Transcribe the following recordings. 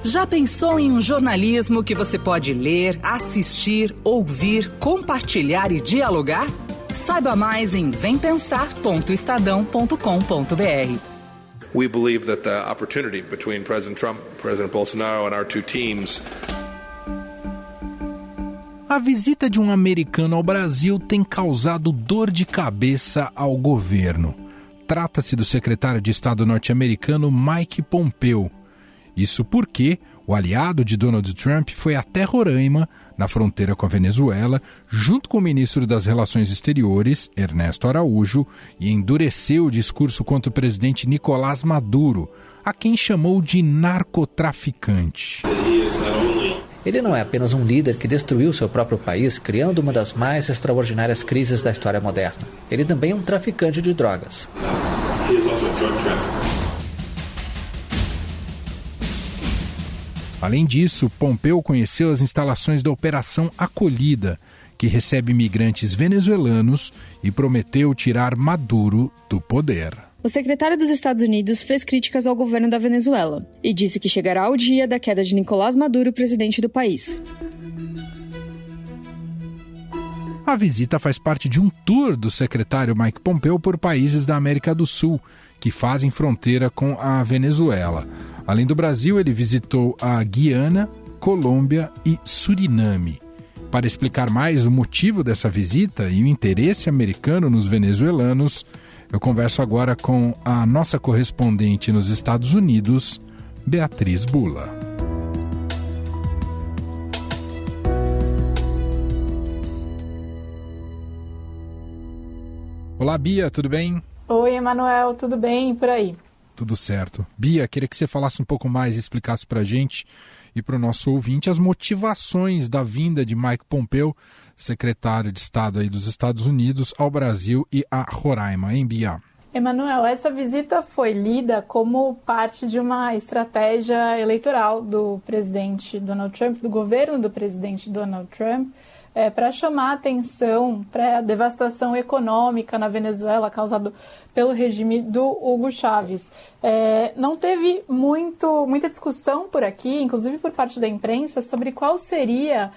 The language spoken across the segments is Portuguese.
Já pensou em um jornalismo que você pode ler, assistir, ouvir, compartilhar e dialogar? Saiba mais em vempensar.estadão.com.br. We believe that the opportunity between President Trump and President Bolsonaro and our two teams. A visita de um americano ao Brasil tem causado dor de cabeça ao governo. Trata-se do secretário de Estado norte-americano Mike Pompeo. Isso porque o aliado de Donald Trump foi até Roraima, na fronteira com a Venezuela, junto com o ministro das Relações Exteriores, Ernesto Araújo, e endureceu o discurso contra o presidente Nicolás Maduro, a quem chamou de narcotraficante. Ele não é apenas um líder que destruiu seu próprio país, criando uma das mais extraordinárias crises da história moderna. Ele também é um traficante de drogas. Além disso, Pompeo conheceu as instalações da Operação Acolhida, que recebe imigrantes venezuelanos, e prometeu tirar Maduro do poder. O secretário dos Estados Unidos fez críticas ao governo da Venezuela e disse que chegará o dia da queda de Nicolás Maduro, presidente do país. A visita faz parte de um tour do secretário Mike Pompeo por países da América do Sul, que fazem fronteira com a Venezuela. Além do Brasil, ele visitou a Guiana, Colômbia e Suriname. Para explicar mais o motivo dessa visita e o interesse americano nos venezuelanos, eu converso agora com a nossa correspondente nos Estados Unidos, Beatriz Bula. Olá, Bia, tudo bem? Oi, Emanuel, tudo bem por aí? Tudo certo. Bia, queria que você falasse um pouco mais e explicasse para a gente e para o nosso ouvinte as motivações da vinda de Mike Pompeo, secretário de Estado aí dos Estados Unidos, ao Brasil e a Roraima, hein, Bia? Emanuel, essa visita foi lida como parte de uma estratégia eleitoral do presidente Donald Trump, do governo do presidente Donald Trump, para chamar a atenção para a devastação econômica na Venezuela causada pelo regime do Hugo Chávez. Não teve muita discussão por aqui, inclusive por parte da imprensa, sobre qual seria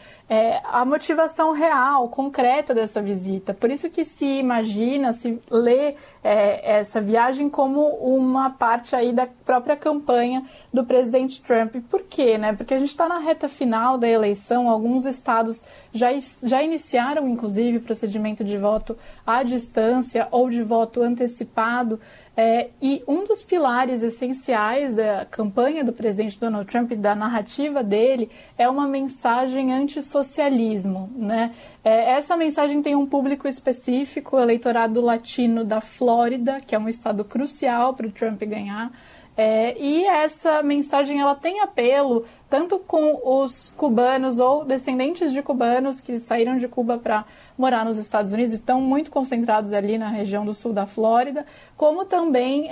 a motivação real, concreta dessa visita. Por isso que se imagina, se lê essa viagem como uma parte aí da própria campanha do presidente Trump. Por quê? Porque a gente está na reta final da eleição, alguns estados já iniciaram, inclusive, o procedimento de voto à distância ou de voto antecipado, e um dos pilares essenciais da campanha do presidente Donald Trump, da narrativa dele, é uma mensagem antissocialismo, né? Essa mensagem tem um público específico, o eleitorado latino da Flórida, que é um estado crucial para o Trump ganhar. E essa mensagem ela tem apelo tanto com os cubanos ou descendentes de cubanos que saíram de Cuba para morar nos Estados Unidos e estão muito concentrados ali na região do sul da Flórida, como também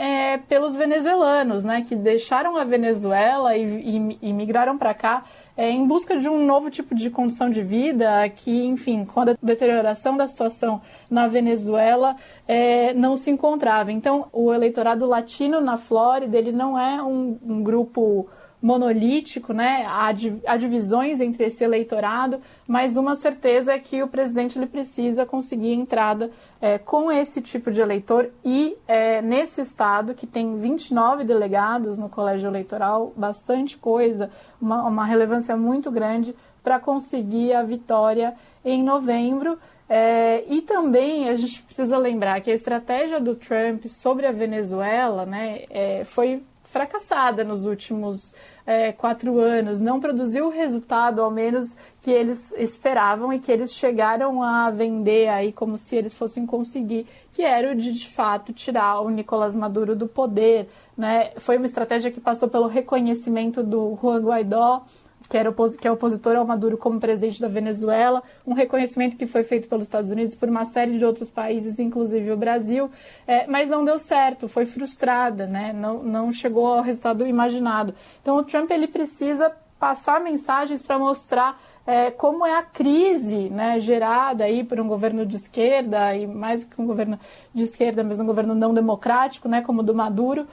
pelos venezuelanos, né, que deixaram a Venezuela e migraram para cá em busca de um novo tipo de condição de vida que, enfim, com a deterioração da situação na Venezuela, não se encontrava. Então, o eleitorado latino na Flórida, ele não é um grupo monolítico, né? Há divisões entre esse eleitorado, mas uma certeza é que o presidente ele precisa conseguir entrada com esse tipo de eleitor e nesse estado que tem 29 delegados no colégio eleitoral, bastante coisa, uma relevância muito grande para conseguir a vitória em novembro. E também a gente precisa lembrar que a estratégia do Trump sobre a Venezuela, né, foi fracassada nos últimos 4 anos, não produziu o resultado, ao menos, que eles esperavam e que eles chegaram a vender aí como se eles fossem conseguir, que era o de fato, tirar o Nicolás Maduro do poder, né? Foi uma estratégia que passou pelo reconhecimento do Juan Guaidó, que é opositor ao Maduro como presidente da Venezuela, um reconhecimento que foi feito pelos Estados Unidos, por uma série de outros países, inclusive o Brasil, mas não deu certo, foi frustrada, né? Não chegou ao resultado imaginado. Então o Trump ele precisa passar mensagens para mostrar como é a crise, né, gerada aí por um governo de esquerda, e mais que um governo de esquerda, mas um governo não democrático, né, como o do Maduro,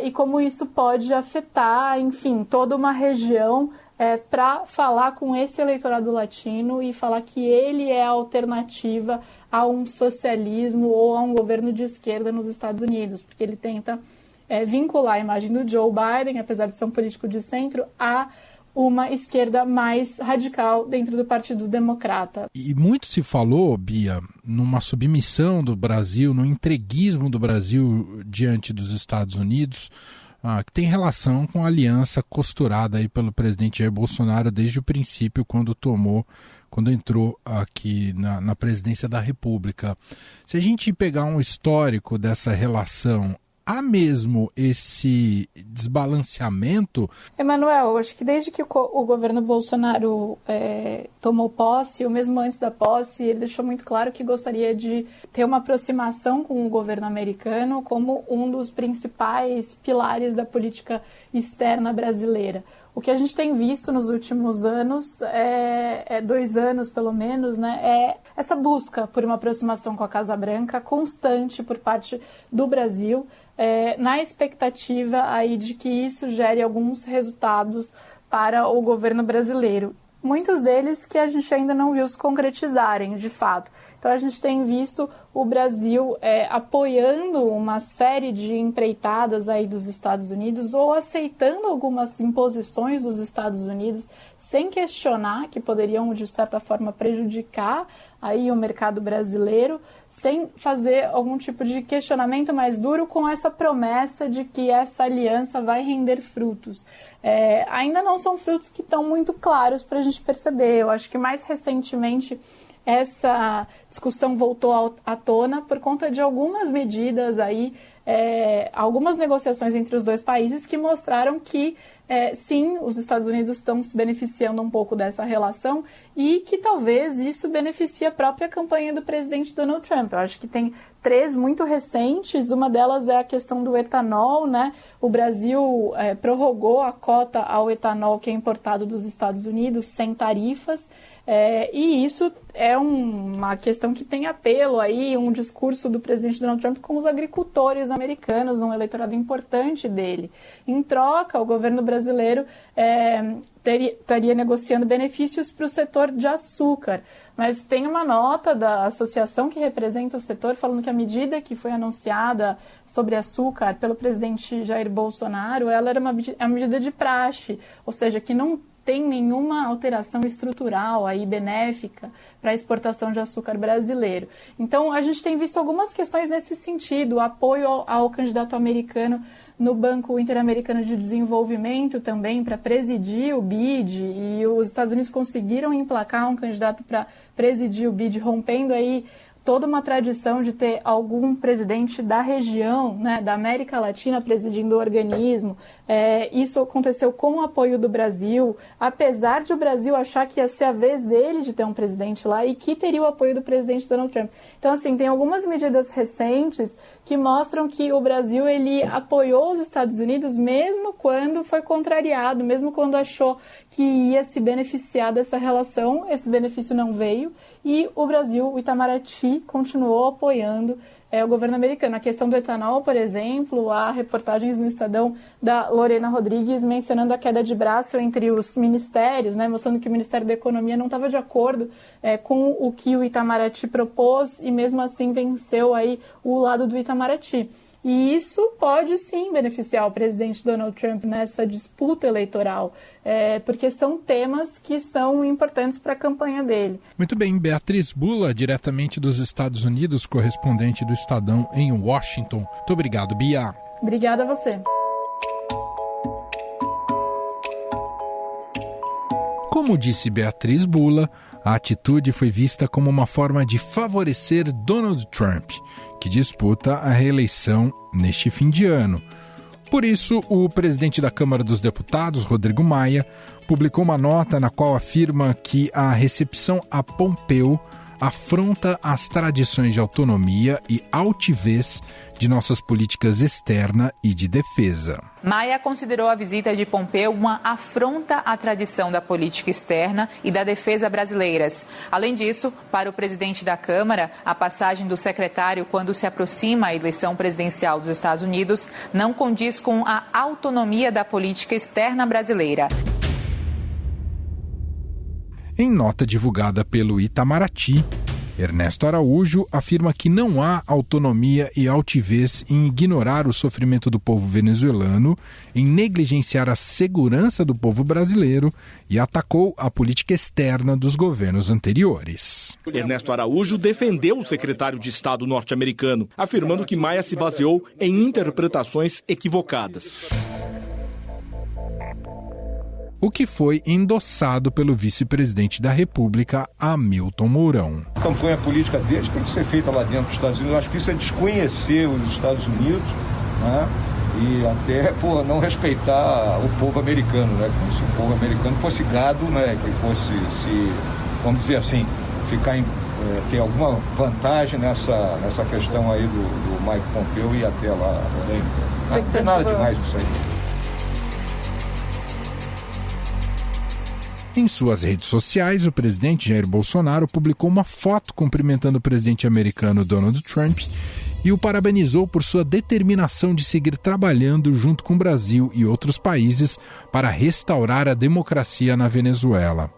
e como isso pode afetar, enfim, toda uma região, para falar com esse eleitorado latino e falar que ele é a alternativa a um socialismo ou a um governo de esquerda nos Estados Unidos, porque ele tenta vincular a imagem do Joe Biden, apesar de ser um político de centro, a uma esquerda mais radical dentro do Partido Democrata. E muito se falou, Bia, numa submissão do Brasil, no entreguismo do Brasil diante dos Estados Unidos, que tem relação com a aliança costurada aí pelo presidente Jair Bolsonaro desde o princípio, quando entrou aqui na presidência da República. Se a gente pegar um histórico dessa relação, há mesmo esse desbalanceamento? Emanuel, eu acho que desde que o governo Bolsonaro tomou posse, ou mesmo antes da posse, ele deixou muito claro que gostaria de ter uma aproximação com o governo americano como um dos principais pilares da política externa brasileira. O que a gente tem visto nos últimos anos, 2 anos pelo menos, né, é essa busca por uma aproximação com a Casa Branca constante por parte do Brasil, na expectativa aí de que isso gere alguns resultados para o governo brasileiro. Muitos deles que a gente ainda não viu se concretizarem, de fato. Então, a gente tem visto o Brasil apoiando uma série de empreitadas aí dos Estados Unidos ou aceitando algumas imposições dos Estados Unidos sem questionar, que poderiam, de certa forma, prejudicar aí o mercado brasileiro, sem fazer algum tipo de questionamento mais duro, com essa promessa de que essa aliança vai render frutos. Ainda não são frutos que estão muito claros para a gente perceber. Eu acho que mais recentemente essa discussão voltou à tona por conta de algumas medidas aí, algumas negociações entre os dois países que mostraram que sim, os Estados Unidos estão se beneficiando um pouco dessa relação e que talvez isso beneficie a própria campanha do presidente Donald Trump. Eu acho que tem 3 muito recentes, uma delas é a questão do etanol, né? O Brasil prorrogou a cota ao etanol que é importado dos Estados Unidos sem tarifas, e isso é uma questão que tem apelo aí, um discurso do presidente Donald Trump com os agricultores americanos, um eleitorado importante dele. Em troca, o governo brasileiro estaria negociando benefícios para o setor de açúcar. Mas tem uma nota da associação que representa o setor falando que a medida que foi anunciada sobre açúcar pelo presidente Jair Bolsonaro, ela era uma medida de praxe, ou seja, que não tem nenhuma alteração estrutural aí benéfica para a exportação de açúcar brasileiro. Então, a gente tem visto algumas questões nesse sentido, o apoio ao candidato americano no Banco Interamericano de Desenvolvimento também para presidir o BID, e os Estados Unidos conseguiram emplacar um candidato para presidir o BID, rompendo aí toda uma tradição de ter algum presidente da região, né, da América Latina presidindo o organismo. Isso aconteceu com o apoio do Brasil, apesar de o Brasil achar que ia ser a vez dele de ter um presidente lá e que teria o apoio do presidente Donald Trump. Então, assim, tem algumas medidas recentes que mostram que o Brasil ele apoiou os Estados Unidos mesmo quando foi contrariado, mesmo quando achou que ia se beneficiar dessa relação. Esse benefício não veio e o Brasil, o Itamaraty, continuou apoiando o governo americano. A questão do etanol, por exemplo, há reportagens no Estadão da Lorena Rodrigues mencionando a queda de braço entre os ministérios, né, mostrando que o Ministério da Economia não estava de acordo com o que o Itamaraty propôs e mesmo assim venceu aí o lado do Itamaraty. E isso pode sim beneficiar o presidente Donald Trump nessa disputa eleitoral, porque são temas que são importantes para a campanha dele. Muito bem, Beatriz Bula, diretamente dos Estados Unidos, correspondente do Estadão em Washington. Muito obrigado, Bia. Obrigada a você. Como disse Beatriz Bula, a atitude foi vista como uma forma de favorecer Donald Trump, que disputa a reeleição neste fim de ano. Por isso, o presidente da Câmara dos Deputados, Rodrigo Maia, publicou uma nota na qual afirma que a recepção a Pompeu afronta as tradições de autonomia e altivez de nossas políticas externa e de defesa. Maia considerou a visita de Pompeu uma afronta à tradição da política externa e da defesa brasileiras. Além disso, para o presidente da Câmara, a passagem do secretário quando se aproxima a eleição presidencial dos Estados Unidos não condiz com a autonomia da política externa brasileira. Em nota divulgada pelo Itamaraty, Ernesto Araújo afirma que não há autonomia e altivez em ignorar o sofrimento do povo venezuelano, em negligenciar a segurança do povo brasileiro e atacou a política externa dos governos anteriores. Ernesto Araújo defendeu o secretário de Estado norte-americano, afirmando que Maia se baseou em interpretações equivocadas. O que foi endossado pelo vice-presidente da República, Hamilton Mourão. A campanha política deles tem que ser feita lá dentro dos Estados Unidos. Eu acho que isso é desconhecer os Estados Unidos, né? E até não respeitar o povo americano, né? Como se o povo americano fosse gado, né? Que fosse, vamos dizer assim, ter alguma vantagem nessa questão aí do Mike Pompeu e até lá. Não tem nada demais disso aí. Em suas redes sociais, o presidente Jair Bolsonaro publicou uma foto cumprimentando o presidente americano Donald Trump e o parabenizou por sua determinação de seguir trabalhando junto com o Brasil e outros países para restaurar a democracia na Venezuela.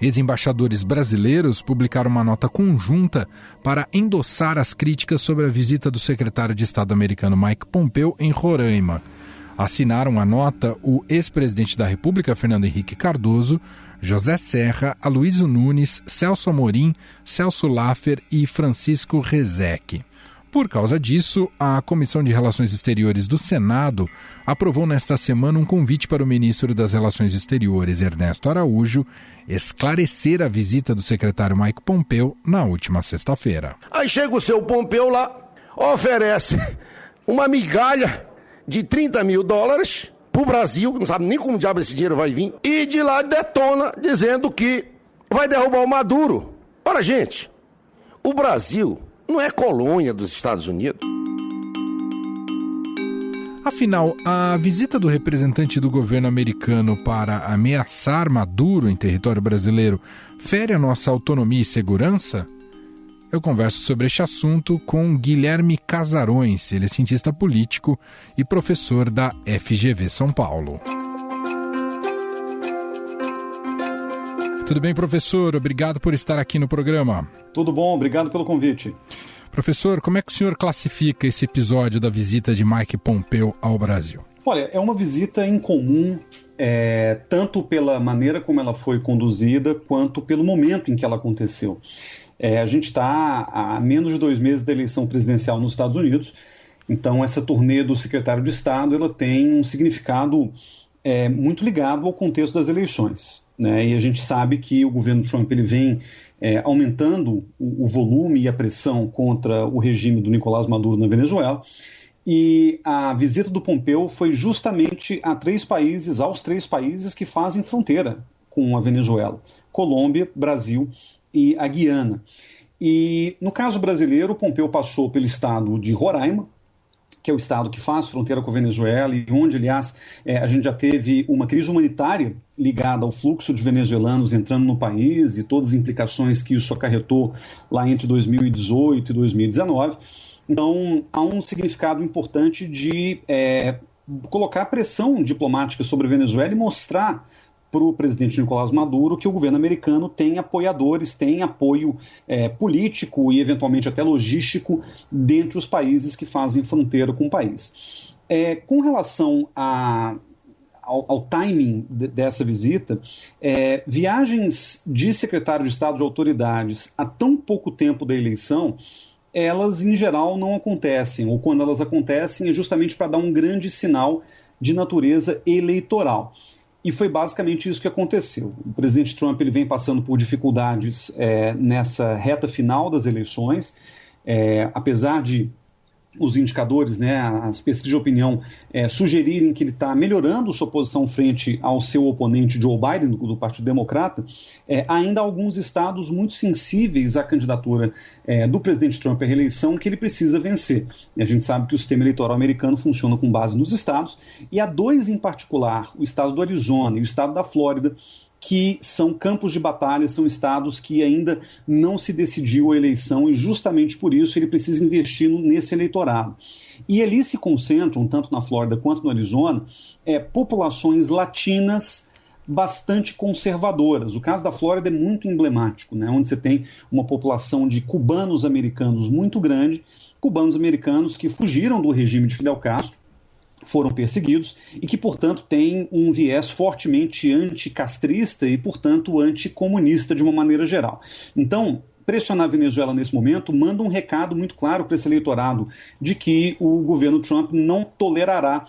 Ex-embaixadores brasileiros publicaram uma nota conjunta para endossar as críticas sobre a visita do secretário de Estado americano Mike Pompeu em Roraima. Assinaram a nota o ex-presidente da República, Fernando Henrique Cardoso, José Serra, Aloysio Nunes, Celso Amorim, Celso Laffer e Francisco Rezec. Por causa disso, a Comissão de Relações Exteriores do Senado aprovou nesta semana um convite para o ministro das Relações Exteriores, Ernesto Araújo, esclarecer a visita do secretário Mike Pompeu na última sexta-feira. Aí chega o seu Pompeu lá, oferece uma migalha de $30 mil para o Brasil, que não sabe nem como diabo esse dinheiro vai vir, e de lá detona dizendo que vai derrubar o Maduro. Ora, gente, o Brasil não é colônia dos Estados Unidos. Afinal, a visita do representante do governo americano para ameaçar Maduro em território brasileiro fere a nossa autonomia e segurança? Eu converso sobre este assunto com Guilherme Casarões, ele é cientista político e professor da FGV São Paulo. Tudo bem, professor? Obrigado por estar aqui no programa. Tudo bom, obrigado pelo convite. Professor, como é que o senhor classifica esse episódio da visita de Mike Pompeu ao Brasil? Olha, é uma visita incomum, tanto pela maneira como ela foi conduzida, quanto pelo momento em que ela aconteceu. A gente está a menos de 2 meses da eleição presidencial nos Estados Unidos, então essa turnê do secretário de Estado ela tem um significado muito ligado ao contexto das eleições, né? E a gente sabe que o governo Trump ele vem aumentando o volume e a pressão contra o regime do Nicolás Maduro na Venezuela, e a visita do Pompeu foi justamente aos 3 países que fazem fronteira com a Venezuela: Colômbia, Brasil e a Guiana. E no caso brasileiro, o Pompeu passou pelo estado de Roraima, que é o estado que faz fronteira com a Venezuela e onde, aliás, a gente já teve uma crise humanitária ligada ao fluxo de venezuelanos entrando no país e todas as implicações que isso acarretou lá entre 2018 e 2019. Então, há um significado importante de colocar pressão diplomática sobre a Venezuela e mostrar para o presidente Nicolás Maduro que o governo americano tem apoiadores, tem apoio político e eventualmente até logístico dentre os países que fazem fronteira com o país. Com relação ao timing dessa visita, viagens de secretário de Estado de autoridades há tão pouco tempo da eleição, elas em geral não acontecem, ou quando elas acontecem é justamente para dar um grande sinal de natureza eleitoral. E foi basicamente isso que aconteceu. O presidente Trump ele vem passando por dificuldades nessa reta final das eleições, apesar de os indicadores, né, as pesquisas de opinião sugerirem que ele está melhorando sua posição frente ao seu oponente Joe Biden, do Partido Democrata, ainda há alguns estados muito sensíveis à candidatura do presidente Trump à reeleição que ele precisa vencer. E a gente sabe que o sistema eleitoral americano funciona com base nos estados, e há dois em particular, o estado do Arizona e o estado da Flórida, que são campos de batalha, são estados que ainda não se decidiu a eleição e justamente por isso ele precisa investir nesse eleitorado. E ali se concentram, tanto na Flórida quanto no Arizona, populações latinas bastante conservadoras. O caso da Flórida é muito emblemático, né, onde você tem uma população de cubanos americanos muito grande, cubanos americanos que fugiram do regime de Fidel Castro, foram perseguidos e que, portanto, têm um viés fortemente anticastrista e, portanto, anticomunista de uma maneira geral. Então, pressionar a Venezuela nesse momento manda um recado muito claro para esse eleitorado de que o governo Trump não tolerará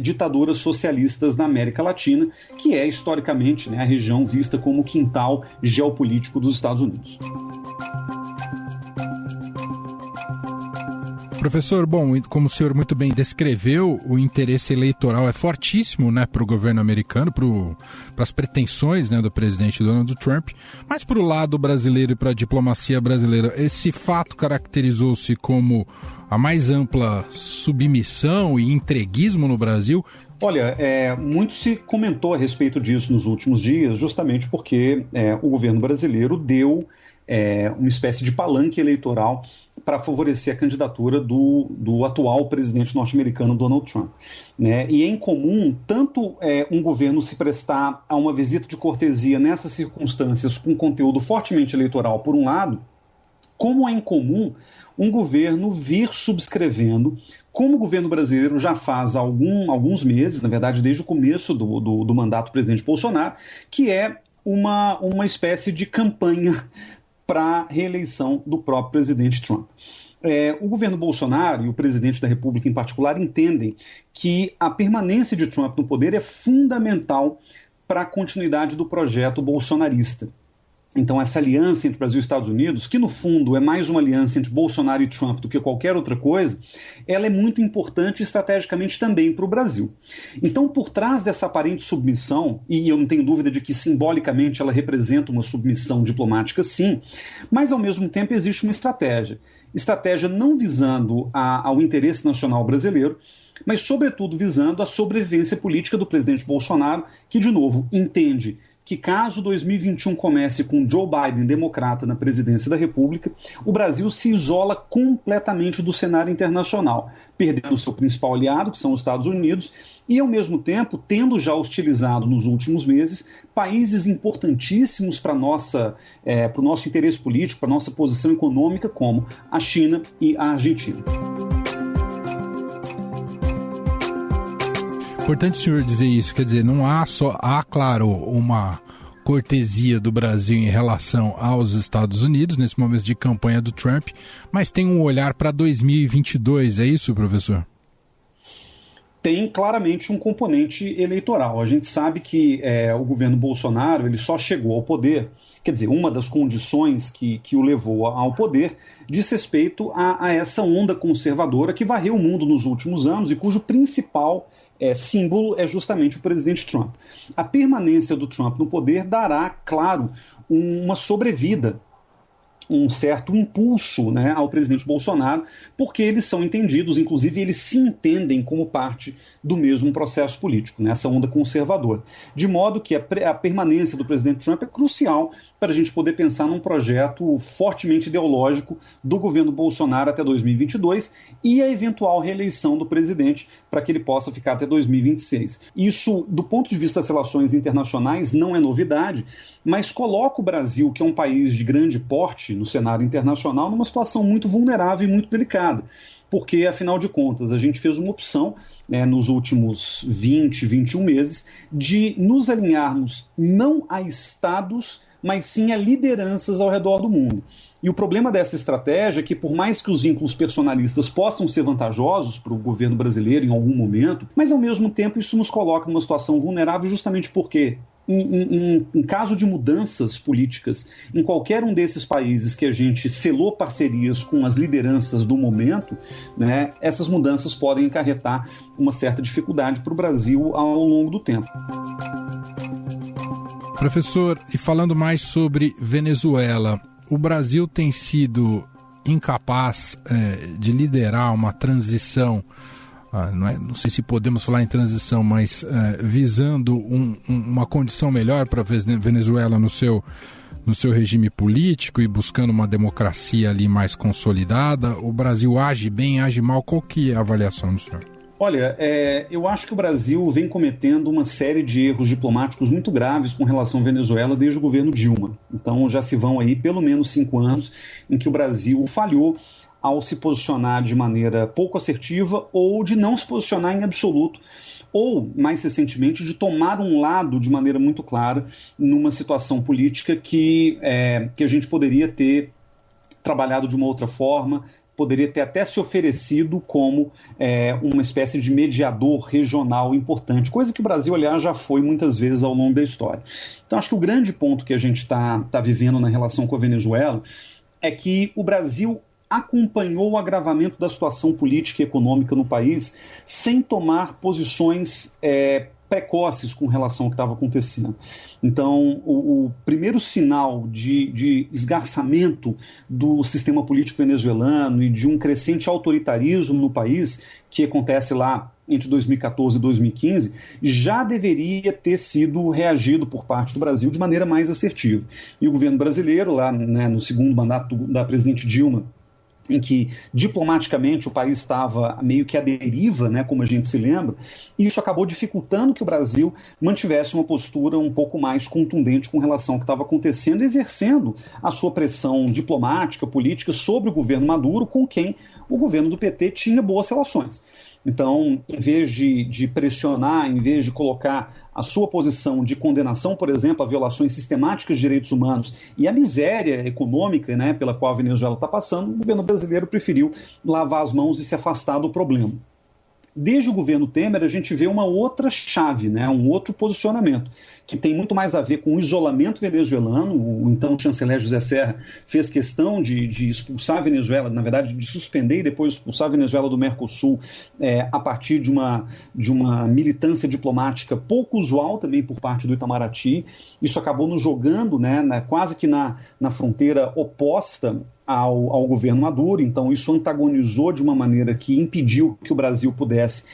ditaduras socialistas na América Latina, que é, historicamente, né, a região vista como o quintal geopolítico dos Estados Unidos. Professor, bom, como o senhor muito bem descreveu, o interesse eleitoral é fortíssimo, né, para o governo americano, para as pretensões, né, do presidente Donald Trump, mas para o lado brasileiro e para a diplomacia brasileira, esse fato caracterizou-se como a mais ampla submissão e entreguismo no Brasil? Olha, muito se comentou a respeito disso nos últimos dias, justamente porque o governo brasileiro deu uma espécie de palanque eleitoral para favorecer a candidatura do atual presidente norte-americano, Donald Trump. Né? E é incomum tanto um governo se prestar a uma visita de cortesia nessas circunstâncias com conteúdo fortemente eleitoral, por um lado, como é incomum um governo vir subscrevendo, como o governo brasileiro já faz há alguns meses, na verdade desde o começo do mandato do presidente Bolsonaro, que é uma espécie de campanha para a reeleição do próprio presidente Trump. O governo Bolsonaro e o presidente da República em particular entendem que a permanência de Trump no poder é fundamental para a continuidade do projeto bolsonarista. Então, essa aliança entre Brasil e Estados Unidos, que no fundo é mais uma aliança entre Bolsonaro e Trump do que qualquer outra coisa, ela é muito importante estrategicamente também para o Brasil. Então, por trás dessa aparente submissão, e eu não tenho dúvida de que simbolicamente ela representa uma submissão diplomática, sim, mas ao mesmo tempo existe uma estratégia. Estratégia não visando ao interesse nacional brasileiro, mas sobretudo visando a sobrevivência política do presidente Bolsonaro, que, de novo, entende que caso 2021 comece com Joe Biden, democrata, na presidência da República, o Brasil se isola completamente do cenário internacional, perdendo seu principal aliado, que são os Estados Unidos, e ao mesmo tempo tendo já hostilizado nos últimos meses países importantíssimos para o nosso interesse político, para a nossa posição econômica, como a China e a Argentina. Importante o senhor dizer isso, quer dizer, não há, claro, uma cortesia do Brasil em relação aos Estados Unidos, nesse momento de campanha do Trump, mas tem um olhar para 2022, é isso, professor? Tem claramente um componente eleitoral. A gente sabe que o governo Bolsonaro ele só chegou ao poder, quer dizer, uma das condições que o levou ao poder diz respeito a essa onda conservadora que varreu o mundo nos últimos anos e cujo principal símbolo é justamente o presidente Trump. A permanência do Trump no poder dará, claro, uma sobrevida, um certo impulso, né, ao presidente Bolsonaro, porque eles são entendidos, inclusive eles se entendem como parte do mesmo processo político, né, essa onda conservadora. De modo que a permanência do presidente Trump é crucial para a gente poder pensar num projeto fortemente ideológico do governo Bolsonaro até 2022 e a eventual reeleição do presidente para que ele possa ficar até 2026. Isso, do ponto de vista das relações internacionais, não é novidade, mas coloca o Brasil, que é um país de grande porte no cenário internacional, numa situação muito vulnerável e muito delicada, porque, afinal de contas, a gente fez uma opção, né, nos últimos 20, 21 meses, de nos alinharmos não a estados, mas sim a lideranças ao redor do mundo. E o problema dessa estratégia é que, por mais que os vínculos personalistas possam ser vantajosos para o governo brasileiro em algum momento, mas, ao mesmo tempo, isso nos coloca numa situação vulnerável justamente porque, em caso de mudanças políticas em qualquer um desses países que a gente selou parcerias com as lideranças do momento, né, essas mudanças podem acarretar uma certa dificuldade para o Brasil ao longo do tempo. Professor, e falando mais sobre Venezuela, o Brasil tem sido incapaz de liderar uma transição, não sei se podemos falar em transição, mas visando uma condição melhor para a Venezuela no seu regime político e buscando uma democracia ali mais consolidada. O Brasil age bem, age mal? Qual que é a avaliação do senhor? Olha, eu acho que o Brasil vem cometendo uma série de erros diplomáticos muito graves com relação à Venezuela desde o governo Dilma. Então já se vão aí pelo menos 5 anos em que o Brasil falhou ao se posicionar de maneira pouco assertiva ou de não se posicionar em absoluto, ou, mais recentemente, de tomar um lado de maneira muito clara numa situação política que a gente poderia ter trabalhado de uma outra forma, poderia ter até se oferecido como uma espécie de mediador regional importante, coisa que o Brasil, aliás, já foi muitas vezes ao longo da história. Então, acho que o grande ponto que a gente está vivendo na relação com a Venezuela é que o Brasil acompanhou o agravamento da situação política e econômica no país sem tomar posições precoces com relação ao que estava acontecendo. Então, o primeiro sinal de esgarçamento do sistema político venezuelano e de um crescente autoritarismo no país, que acontece lá entre 2014 e 2015, já deveria ter sido reagido por parte do Brasil de maneira mais assertiva. E o governo brasileiro, lá, né, no segundo mandato da presidente Dilma, em que diplomaticamente o país estava meio que à deriva, né, como a gente se lembra, e isso acabou dificultando que o Brasil mantivesse uma postura um pouco mais contundente com relação ao que estava acontecendo, exercendo a sua pressão diplomática, política sobre o governo Maduro, com quem o governo do PT tinha boas relações. Então, em vez de pressionar, em vez de colocar a sua posição de condenação, por exemplo, a violações sistemáticas de direitos humanos e a miséria econômica, né, pela qual a Venezuela está passando, o governo brasileiro preferiu lavar as mãos e se afastar do problema. Desde o governo Temer, a gente vê uma outra chave, né, um outro posicionamento, que tem muito mais a ver com o isolamento venezuelano. O então chanceler José Serra fez questão de expulsar a Venezuela, na verdade, de suspender e depois expulsar a Venezuela do Mercosul a partir de uma militância diplomática pouco usual também por parte do Itamaraty. Isso acabou nos jogando, né, quase que na fronteira oposta ao governo Maduro. Então isso antagonizou de uma maneira que impediu que o Brasil pudesse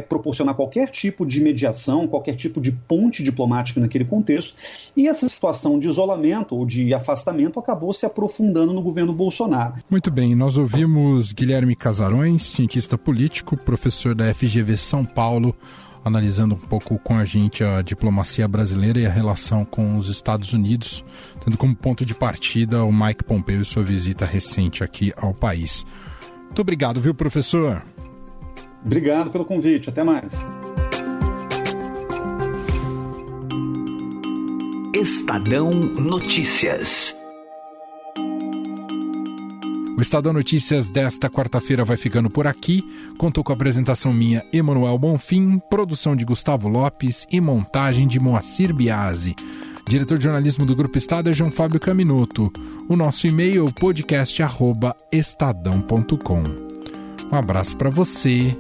proporcionar qualquer tipo de mediação, qualquer tipo de ponte diplomática naquele contexto, e essa situação de isolamento ou de afastamento acabou se aprofundando no governo Bolsonaro. Muito bem, nós ouvimos Guilherme Casarões, cientista político, professor da FGV São Paulo, analisando um pouco com a gente a diplomacia brasileira e a relação com os Estados Unidos, tendo como ponto de partida o Mike Pompeo e sua visita recente aqui ao país. Muito obrigado, viu, professor? Obrigado pelo convite, até mais. Estadão Notícias. O Estadão Notícias desta quarta-feira vai ficando por aqui. Contou com a apresentação minha, Emanuel Bonfim, produção de Gustavo Lopes e montagem de Moacir Biasi. Diretor de jornalismo do Grupo Estado é João Fábio Caminoto. O nosso e-mail é podcast@estadão.com. Um abraço para você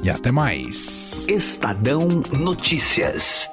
e até mais. Estadão Notícias.